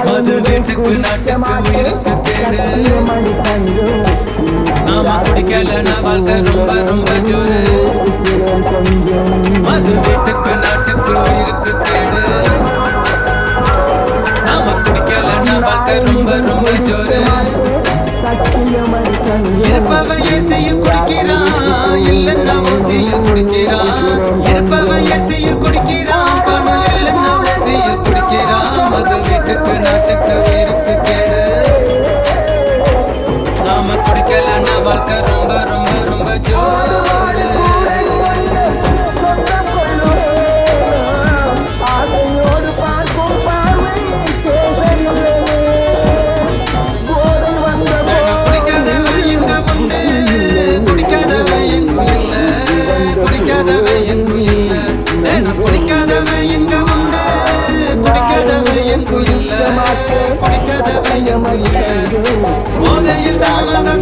மது வீட்டுக்கு நாட்டுக்கு உயிருக்கு கேடு. நாம குடிக்கலன்னா வாழ்க்கை ரொம்ப ரொம்ப ஜோரு. மது வீட்டுக்கு நாட்டுக்கு உயிருக்கு கேடு. நாம குடிக்கலன்னா வாழ்க்கை ரொம்ப ரொம்ப ஜோரு. இருப்பவ ஏசியில் குடிக்கிறான், இல்லன்னா ஊசியில் குடிக்கிறான். இருப்பவ ஏசியில் குடிக்கிறான், பணம் இல்லன்னா ஊசியில் குடிக்கிறான். மது வீட்டுக்கு நாட்டுக்கு உயிருக்கு கேடு. நாம குடிக்கலன்னா வாழ்க்கை ரொம்ப ரொம்ப ரொம்ப ஜோரு. போதையில் சமமாக